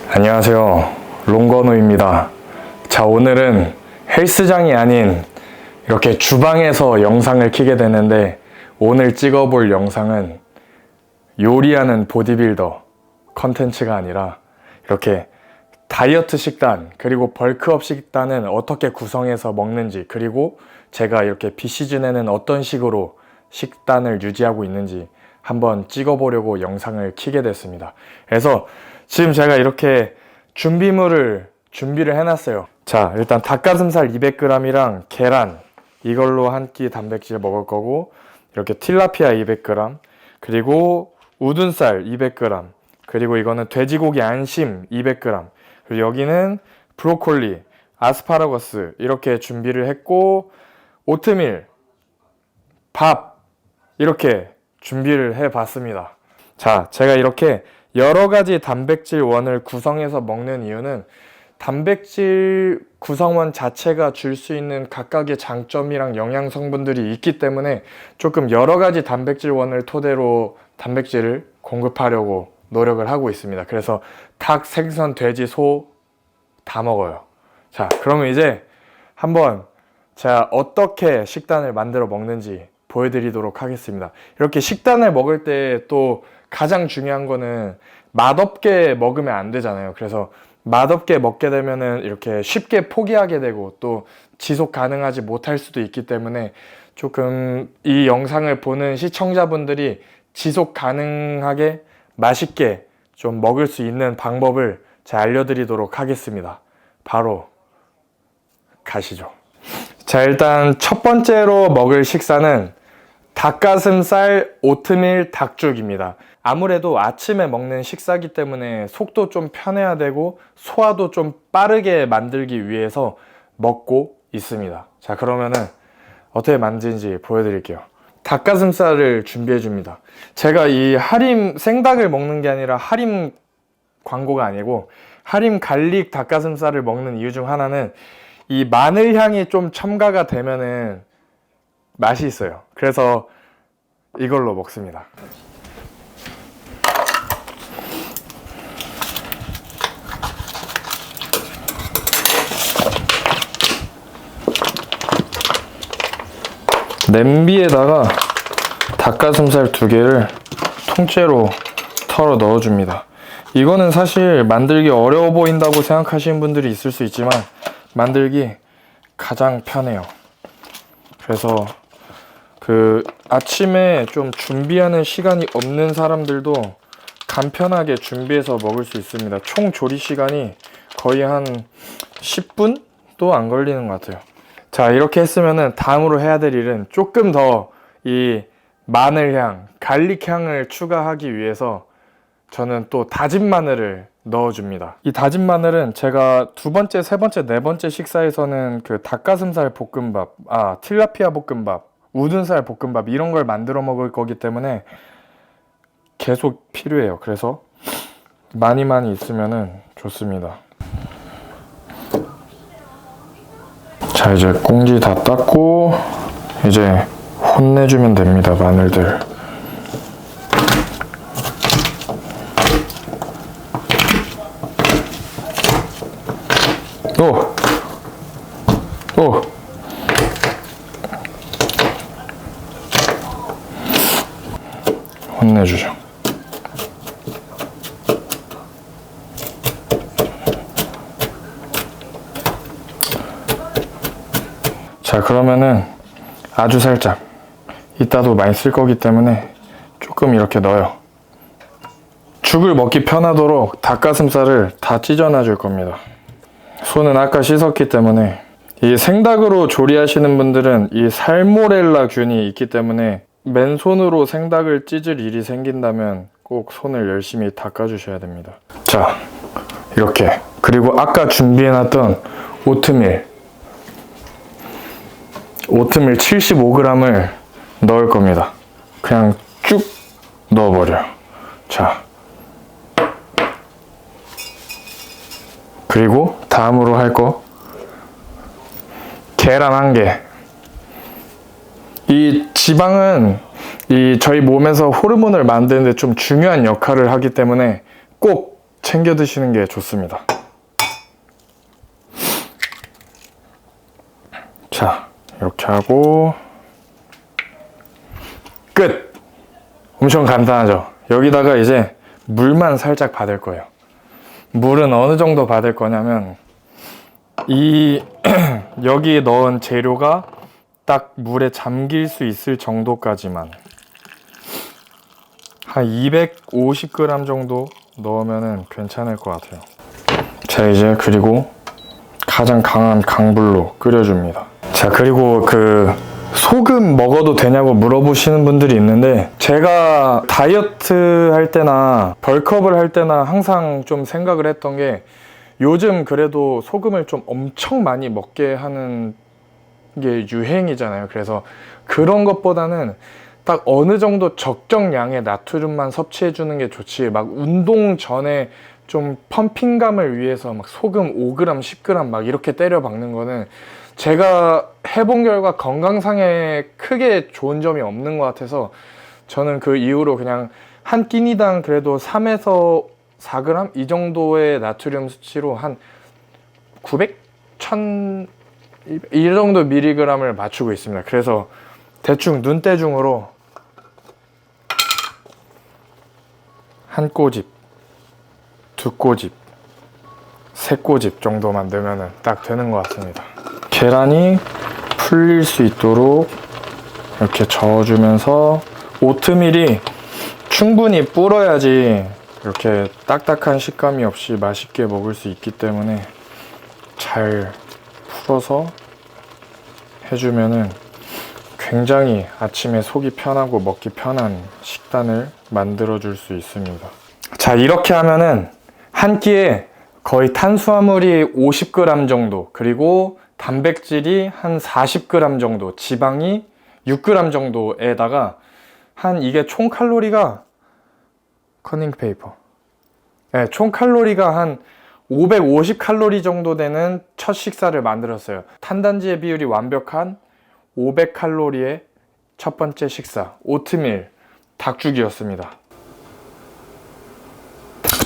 안녕하세요, 롱건우입니다. 자, 오늘은 헬스장이 아닌 이렇게 주방에서 영상을 켜게 되는데, 오늘 찍어볼 영상은 요리하는 보디빌더 컨텐츠가 아니라 이렇게 다이어트 식단 그리고 벌크업 식단은 어떻게 구성해서 먹는지, 그리고 제가 이렇게 비시즌에는 어떤 식으로 식단을 유지하고 있는지 한번 찍어보려고 영상을 켜게 됐습니다. 그래서 지금 제가 이렇게 준비물을 준비를 해놨어요. 자, 일단 닭가슴살 200g이랑 계란, 이걸로 한 끼 단백질 먹을 거고, 이렇게 틸라피아 200g, 그리고 우둔살 200g, 그리고 이거는 돼지고기 안심 200g, 그리고 여기는 브로콜리, 아스파라거스 이렇게 준비를 했고, 오트밀, 밥 이렇게 준비를 해봤습니다. 자, 제가 이렇게 여러 가지 단백질원을 구성해서 먹는 이유는 단백질 구성원 자체가 줄 수 있는 각각의 장점이랑 영양 성분들이 있기 때문에 조금 여러 가지 단백질원을 토대로 단백질을 공급하려고 노력을 하고 있습니다. 그래서 닭, 생선, 돼지, 소 다 먹어요. 자, 그러면 이제 한번 제가 어떻게 식단을 만들어 먹는지 보여드리도록 하겠습니다. 이렇게 식단을 먹을 때 또 가장 중요한 거는 맛없게 먹으면 안 되잖아요. 그래서 맛없게 먹게 되면은 이렇게 쉽게 포기하게 되고 또 지속 가능하지 못할 수도 있기 때문에 조금 이 영상을 보는 시청자분들이 지속 가능하게 맛있게 좀 먹을 수 있는 방법을 제가 알려드리도록 하겠습니다. 바로 가시죠. 자, 일단 첫 번째로 먹을 식사는 닭가슴살 오트밀 닭죽입니다. 아무래도 아침에 먹는 식사기 때문에 속도 좀 편해야 되고 소화도 좀 빠르게 만들기 위해서 먹고 있습니다. 자, 그러면은 어떻게 만드는지 보여드릴게요. 닭가슴살을 준비해 줍니다. 제가 이 하림 생닭을 먹는 게 아니라 하림 광고가 아니고 하림 갈릭 닭가슴살을 먹는 이유 중 하나는 이 마늘 향이 좀 첨가가 되면은 맛이 있어요. 그래서 이걸로 먹습니다. 냄비에다가 닭가슴살 2개를 통째로 털어 넣어줍니다. 이거는 사실 만들기 어려워 보인다고 생각하시는 분들이 있을 수 있지만 만들기 가장 편해요. 그래서 아침에 좀 준비하는 시간이 없는 사람들도 간편하게 준비해서 먹을 수 있습니다. 총 조리 시간이 거의 한 10분도 안 걸리는 것 같아요. 자, 이렇게 했으면은 다음으로 해야 될 일은 조금 더 이 마늘향, 갈릭향을 추가하기 위해서 저는 또 다진 마늘을 넣어줍니다. 이 다진 마늘은 제가 2번째, 3번째, 4번째 식사에서는 그 닭가슴살 볶음밥, 틸라피아 볶음밥, 우둔살 볶음밥 이런 걸 만들어 먹을 거기 때문에 계속 필요해요. 그래서 많이 있으면은 좋습니다. 자, 이제 꽁지 다 닦고 이제 혼내주면 됩니다. 마늘들. 혼내주죠. 자, 그러면은 아주 살짝, 이따도 많이 쓸 거기 때문에 조금 이렇게 넣어요. 죽을 먹기 편하도록 닭가슴살을 다 찢어놔 줄 겁니다. 손은 아까 씻었기 때문에. 이 생닭으로 조리하시는 분들은 이 살모렐라 균이 있기 때문에 맨손으로 생닭을 찢을 일이 생긴다면 꼭 손을 열심히 닦아주셔야 됩니다. 자, 이렇게. 그리고 아까 준비해놨던 오트밀 75g을 넣을 겁니다. 그냥 쭉 넣어버려요. 자, 그리고 다음으로 할 거 계란 1개. 이 지방은 저희 몸에서 호르몬을 만드는데 좀 중요한 역할을 하기 때문에 꼭 챙겨 드시는 게 좋습니다. 자, 이렇게 하고 끝! 엄청 간단하죠? 여기다가 이제 물만 살짝 받을 거예요. 물은 어느 정도 받을 거냐면 여기 넣은 재료가 딱 물에 잠길 수 있을 정도까지만, 한 250g 정도 넣으면 괜찮을 것 같아요. 자, 이제 그리고 가장 강한 강불로 끓여줍니다. 자, 그리고 소금 먹어도 되냐고 물어보시는 분들이 있는데, 제가 다이어트 할 때나 벌크업을 할 때나 항상 좀 생각을 했던 게, 요즘 그래도 소금을 좀 엄청 많이 먹게 하는 게 유행이잖아요. 그래서 그런 것보다는 딱 어느 정도 적정량의 나트륨만 섭취해 주는 게 좋지, 막 운동 전에 좀 펌핑감을 위해서 막 소금 5g, 10g 막 이렇게 때려 박는 거는 제가 해본 결과 건강상에 크게 좋은 점이 없는 것 같아서, 저는 그 이후로 그냥 한 끼니당 그래도 3에서 4g 이 정도의 나트륨 수치로 한 900, 1000 이 정도 미리그램을 맞추고 있습니다. 그래서 대충 눈대중으로 한 꼬집, 두 꼬집, 세 꼬집 정도만 넣으면 딱 되는 것 같습니다. 계란이 풀릴 수 있도록 이렇게 저어주면서, 오트밀이 충분히 불어야지 이렇게 딱딱한 식감이 없이 맛있게 먹을 수 있기 때문에 잘 풀어서 해주면은 굉장히 아침에 속이 편하고 먹기 편한 식단을 만들어 줄 수 있습니다. 자, 이렇게 하면은 한 끼에 거의 탄수화물이 50g 정도, 그리고 단백질이 한 40g 정도, 지방이 6g 정도에다가 이게 총 칼로리가, 커닝 페이퍼, 네, 총 칼로리가 한 550칼로리 정도 되는 첫 식사를 만들었어요. 탄단지의 비율이 완벽한 500칼로리의 첫 번째 식사, 오트밀 닭죽이었습니다.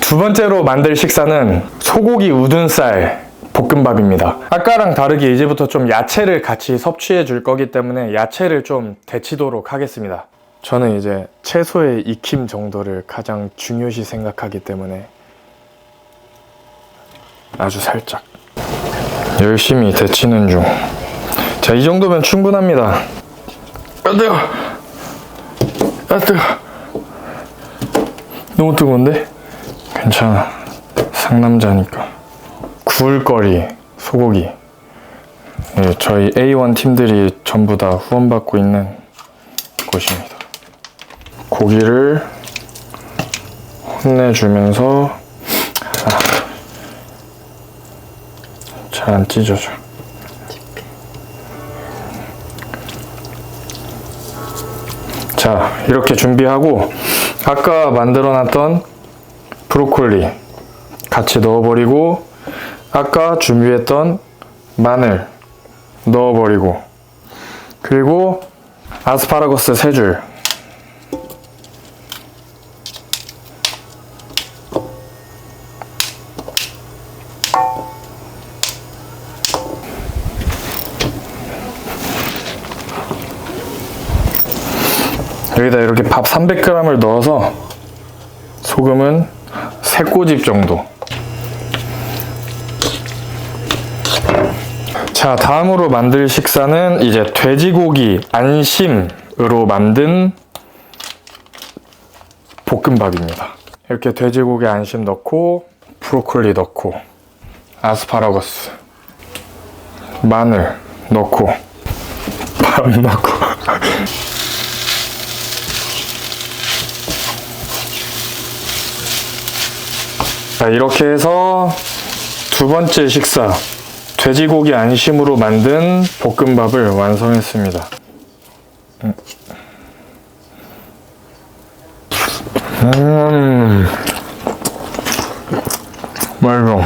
두 번째로 만들 식사는 소고기 우둔살 볶음밥입니다. 아까랑 다르게 이제부터 좀 야채를 같이 섭취해 줄 거기 때문에 야채를 좀 데치도록 하겠습니다. 저는 이제 채소의 익힘 정도를 가장 중요시 생각하기 때문에 아주 살짝 열심히 데치는 중. 자, 이 정도면 충분합니다. 아, 뜨거! 아, 뜨거! 너무 뜨거운데? 괜찮아. 상남자니까. 구울 거리 소고기. 네, 저희 A1 팀들이 전부 다 후원받고 있는 곳입니다. 고기를 혼내주면서, 잘 안 찢어져. 자, 이렇게 준비하고 아까 만들어놨던 브로콜리 같이 넣어버리고, 아까 준비했던 마늘 넣어버리고, 그리고 아스파라거스 3줄, 여기다 이렇게 밥 300g을 넣어서 소금은 3꼬집 정도. 자, 다음으로 만들 식사는 이제 돼지고기 안심으로 만든 볶음밥입니다. 이렇게 돼지고기 안심 넣고, 브로콜리 넣고, 아스파라거스, 마늘 넣고, 밥 넣고 자, 이렇게 해서 두 번째 식사, 돼지고기 안심으로 만든 볶음밥을 완성했습니다. 맛있어.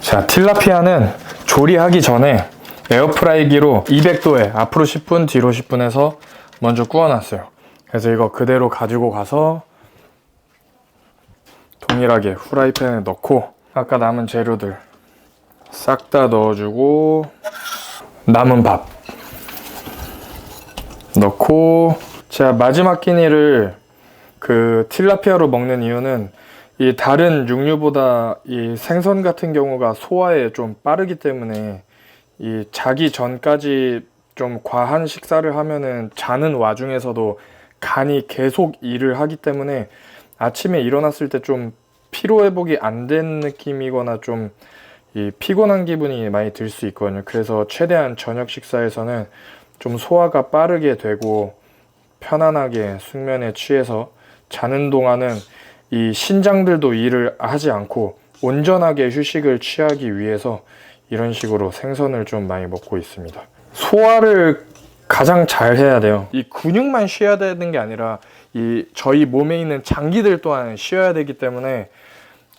자, 틸라피아는 조리하기 전에 에어프라이기로 200도에 앞으로 10분, 뒤로 10분 해서 먼저 구워놨어요. 그래서 이거 그대로 가지고 가서 동일하게 후라이팬에 넣고 아까 남은 재료들 싹 다 넣어주고 남은 밥 넣고, 제가 마지막 끼니를 그 틸라피아로 먹는 이유는 이 다른 육류보다 이 생선 같은 경우가 소화에 좀 빠르기 때문에 이 자기 전까지 좀 과한 식사를 하면은 자는 와중에서도 간이 계속 일을 하기 때문에 아침에 일어났을 때 좀 피로회복이 안 된 느낌이거나 좀 이 피곤한 기분이 많이 들 수 있거든요. 그래서 최대한 저녁 식사에서는 좀 소화가 빠르게 되고 편안하게 숙면에 취해서 자는 동안은 이 신장들도 일을 하지 않고 온전하게 휴식을 취하기 위해서 이런 식으로 생선을 좀 많이 먹고 있습니다. 소화를 가장 잘 해야 돼요. 이 근육만 쉬어야 되는 게 아니라 이 저희 몸에 있는 장기들 또한 쉬어야 되기 때문에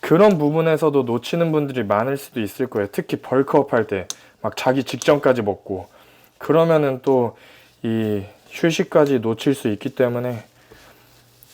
그런 부분에서도 놓치는 분들이 많을 수도 있을 거예요. 특히 벌크업 할 때 막 자기 직전까지 먹고 그러면은 또 이 휴식까지 놓칠 수 있기 때문에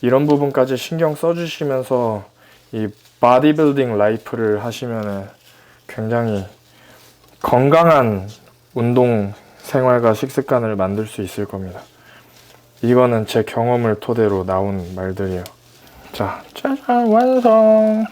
이런 부분까지 신경 써주시면서 이 바디빌딩 라이프를 하시면은 굉장히 건강한 운동 생활과 식습관을 만들 수 있을 겁니다. 이거는 제 경험을 토대로 나온 말들이에요. 자, 짜잔, 완성!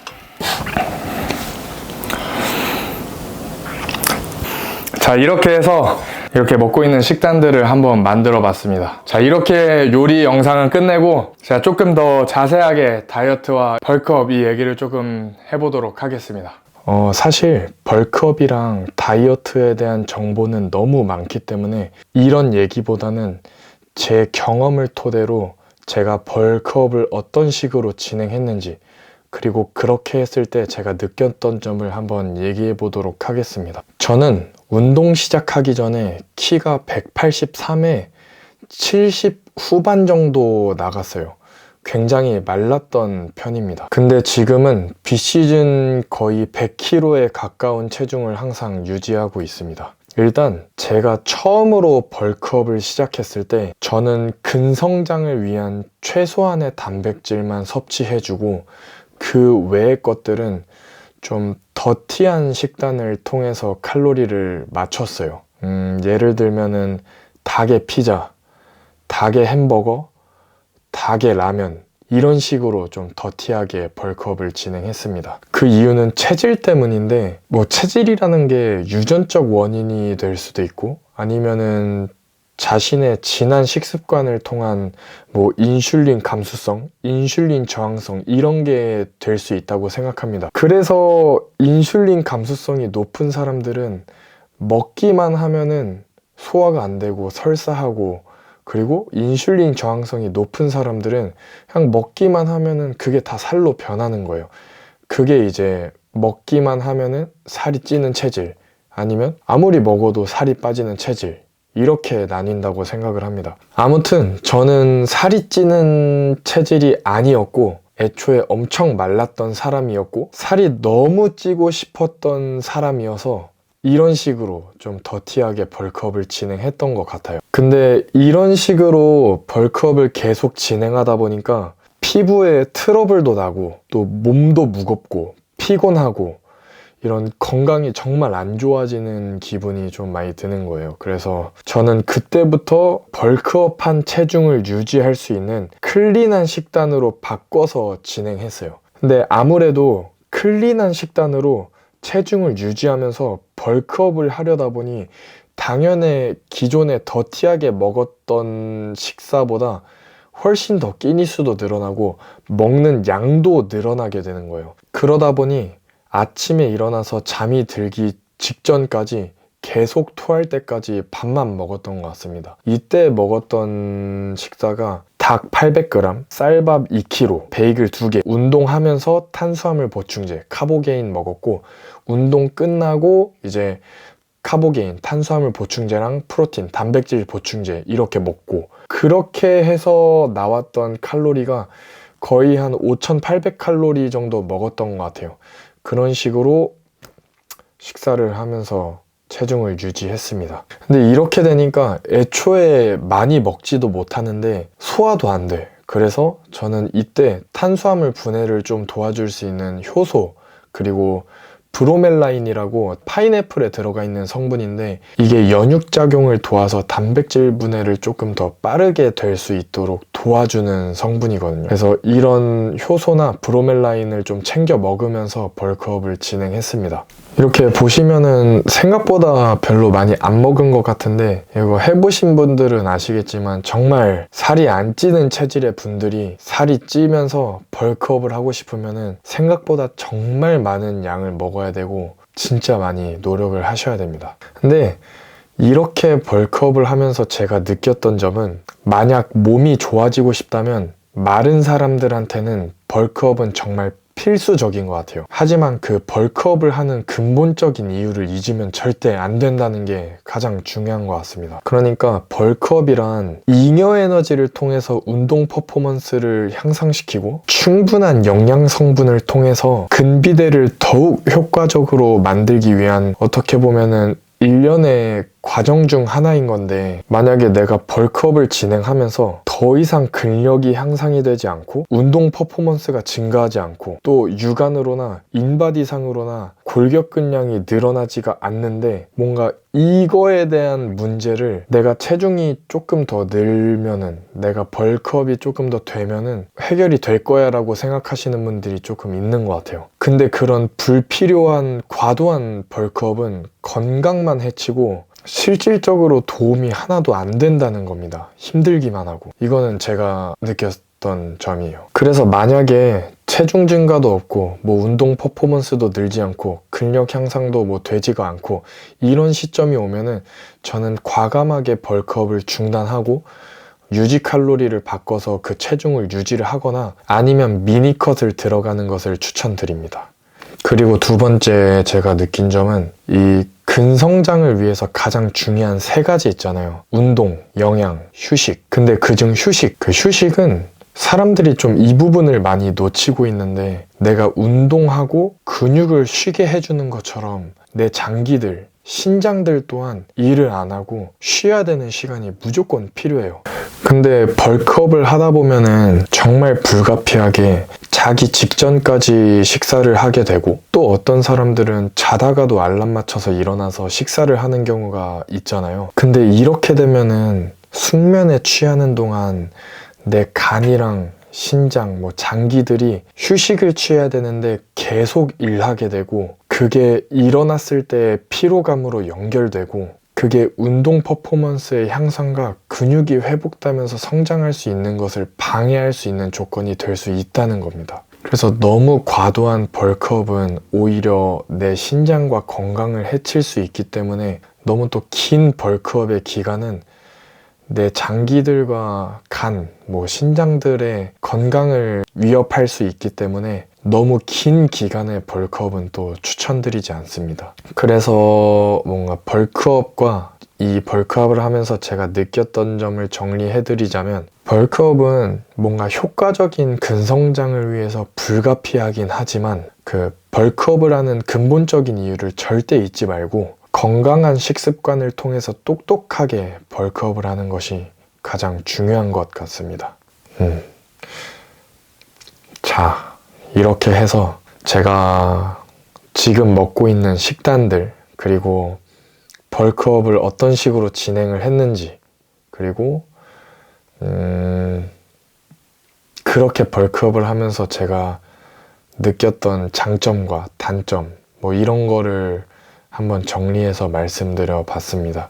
자, 이렇게 해서 이렇게 먹고 있는 식단들을 한번 만들어 봤습니다. 자, 이렇게 요리 영상은 끝내고 제가 조금 더 자세하게 다이어트와 벌크업 이 얘기를 조금 해보도록 하겠습니다. 사실 벌크업이랑 다이어트에 대한 정보는 너무 많기 때문에 이런 얘기보다는 제 경험을 토대로 제가 벌크업을 어떤 식으로 진행했는지, 그리고 그렇게 했을 때 제가 느꼈던 점을 한번 얘기해 보도록 하겠습니다. 저는 운동 시작하기 전에 키가 183에 70 후반 정도 나갔어요. 굉장히 말랐던 편입니다. 근데 지금은 비시즌 거의 100kg에 가까운 체중을 항상 유지하고 있습니다. 일단 제가 처음으로 벌크업을 시작했을 때 저는 근성장을 위한 최소한의 단백질만 섭취해주고 그 외의 것들은 좀 더티한 식단을 통해서 칼로리를 맞췄어요. 예를 들면은 닭의 피자, 닭의 햄버거, 닭의 라면, 이런 식으로 좀 더티하게 벌크업을 진행했습니다. 그 이유는 체질 때문인데, 뭐 체질이라는 게 유전적 원인이 될 수도 있고 아니면은 자신의 지난 식습관을 통한 뭐 인슐린 감수성, 인슐린 저항성 이런 게 될 수 있다고 생각합니다. 그래서 인슐린 감수성이 높은 사람들은 먹기만 하면은 소화가 안 되고 설사하고, 그리고 인슐린 저항성이 높은 사람들은 그냥 먹기만 하면은 그게 다 살로 변하는 거예요. 그게 이제 먹기만 하면은 살이 찌는 체질, 아니면 아무리 먹어도 살이 빠지는 체질, 이렇게 나뉜다고 생각을 합니다. 아무튼 저는 살이 찌는 체질이 아니었고 애초에 엄청 말랐던 사람이었고 살이 너무 찌고 싶었던 사람이어서 이런 식으로 좀 더티하게 벌크업을 진행했던 것 같아요. 근데 이런 식으로 벌크업을 계속 진행하다 보니까 피부에 트러블도 나고 또 몸도 무겁고 피곤하고 이런 건강이 정말 안 좋아지는 기분이 좀 많이 드는 거예요. 그래서 저는 그때부터 벌크업한 체중을 유지할 수 있는 클린한 식단으로 바꿔서 진행했어요. 근데 아무래도 클린한 식단으로 체중을 유지하면서 벌크업을 하려다 보니 당연히 기존에 더티하게 먹었던 식사보다 훨씬 더 끼니 수도 늘어나고 먹는 양도 늘어나게 되는 거예요. 그러다 보니 아침에 일어나서 잠이 들기 직전까지 계속 토할 때까지 밥만 먹었던 것 같습니다. 이때 먹었던 식사가 닭 800g, 쌀밥 2kg, 베이글 2개, 운동하면서 탄수화물 보충제, 카보게인 먹었고, 운동 끝나고 이제 카보게인, 탄수화물 보충제랑 프로틴, 단백질 보충제 이렇게 먹고, 그렇게 해서 나왔던 칼로리가 거의 한 5,800칼로리 정도 먹었던 것 같아요. 그런 식으로 식사를 하면서 체중을 유지했습니다. 근데 이렇게 되니까 애초에 많이 먹지도 못하는데 소화도 안 돼. 그래서 저는 이때 탄수화물 분해를 좀 도와줄 수 있는 효소, 그리고 브로멜라인이라고 파인애플에 들어가 있는 성분인데, 이게 연육작용을 도와서 단백질 분해를 조금 더 빠르게 될 수 있도록 도와주는 성분이거든요. 그래서 이런 효소나 브로멜라인을 좀 챙겨 먹으면서 벌크업을 진행했습니다. 이렇게 보시면은 생각보다 별로 많이 안 먹은 것 같은데, 이거 해보신 분들은 아시겠지만 정말 살이 안 찌는 체질의 분들이 살이 찌면서 벌크업을 하고 싶으면은 생각보다 정말 많은 양을 먹어야 되고 진짜 많이 노력을 하셔야 됩니다. 근데 이렇게 벌크업을 하면서 제가 느꼈던 점은, 만약 몸이 좋아지고 싶다면 마른 사람들한테는 벌크업은 정말 필수적인 것 같아요. 하지만 그 벌크업을 하는 근본적인 이유를 잊으면 절대 안 된다는 게 가장 중요한 것 같습니다. 그러니까 벌크업이란 잉여 에너지를 통해서 운동 퍼포먼스를 향상시키고, 충분한 영양 성분을 통해서 근비대를 더욱 효과적으로 만들기 위한, 어떻게 보면은 일련의 과정 중 하나인 건데, 만약에 내가 벌크업을 진행하면서 더 이상 근력이 향상이 되지 않고 운동 퍼포먼스가 증가하지 않고 또 육안으로나 인바디상으로나 골격근량이 늘어나지가 않는데, 뭔가 이거에 대한 문제를 내가 체중이 조금 더 늘면은, 내가 벌크업이 조금 더 되면은 해결이 될 거야 라고 생각하시는 분들이 조금 있는 것 같아요. 근데 그런 불필요한 과도한 벌크업은 건강만 해치고 실질적으로 도움이 하나도 안 된다는 겁니다. 힘들기만 하고. 이거는 제가 느꼈던 점이에요. 그래서 만약에 체중 증가도 없고 뭐 운동 퍼포먼스도 늘지 않고 근력 향상도 뭐 되지가 않고 이런 시점이 오면은, 저는 과감하게 벌크업을 중단하고 유지 칼로리를 바꿔서 그 체중을 유지를 하거나 아니면 미니컷을 들어가는 것을 추천드립니다. 그리고 두 번째 제가 느낀 점은, 이 근성장을 위해서 가장 중요한 세 가지 있잖아요. 운동, 영양, 휴식. 근데 그중 휴식은 사람들이 좀 이 부분을 많이 놓치고 있는데, 내가 운동하고 근육을 쉬게 해주는 것처럼 내 장기들, 신장들 또한 일을 안 하고 쉬어야 되는 시간이 무조건 필요해요. 근데 벌크업을 하다 보면은 정말 불가피하게 자기 직전까지 식사를 하게 되고, 또 어떤 사람들은 자다가도 알람 맞춰서 일어나서 식사를 하는 경우가 있잖아요. 근데 이렇게 되면은 숙면에 취하는 동안 내 간이랑 신장, 뭐 장기들이 휴식을 취해야 되는데 계속 일하게 되고, 그게 일어났을 때 피로감으로 연결되고, 그게 운동 퍼포먼스의 향상과 근육이 회복되면서 성장할 수 있는 것을 방해할 수 있는 조건이 될 수 있다는 겁니다. 그래서 너무 과도한 벌크업은 오히려 내 신장과 건강을 해칠 수 있기 때문에, 너무 또 긴 벌크업의 기간은 내 장기들과 간, 뭐 신장들의 건강을 위협할 수 있기 때문에 너무 긴 기간의 벌크업은 또 추천드리지 않습니다. 그래서 뭔가 벌크업과 이 벌크업을 하면서 제가 느꼈던 점을 정리해드리자면, 벌크업은 뭔가 효과적인 근성장을 위해서 불가피하긴 하지만, 그 벌크업을 하는 근본적인 이유를 절대 잊지 말고 건강한 식습관을 통해서 똑똑하게 벌크업을 하는 것이 가장 중요한 것 같습니다. 자, 이렇게 해서 제가 지금 먹고 있는 식단들, 그리고 벌크업을 어떤 식으로 진행을 했는지, 그리고 그렇게 벌크업을 하면서 제가 느꼈던 장점과 단점, 뭐 이런 거를 한번 정리해서 말씀드려 봤습니다.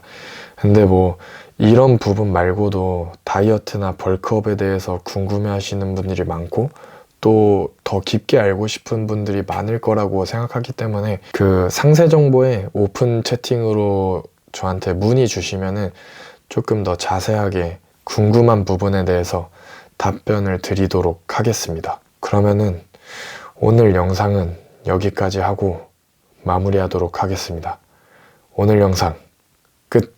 근데 뭐 이런 부분 말고도 다이어트나 벌크업에 대해서 궁금해 하시는 분들이 많고, 또 더 깊게 알고 싶은 분들이 많을 거라고 생각하기 때문에, 그 상세 정보에 오픈 채팅으로 저한테 문의 주시면은 조금 더 자세하게 궁금한 부분에 대해서 답변을 드리도록 하겠습니다. 그러면은 오늘 영상은 여기까지 하고 마무리하도록 하겠습니다. 오늘 영상 끝!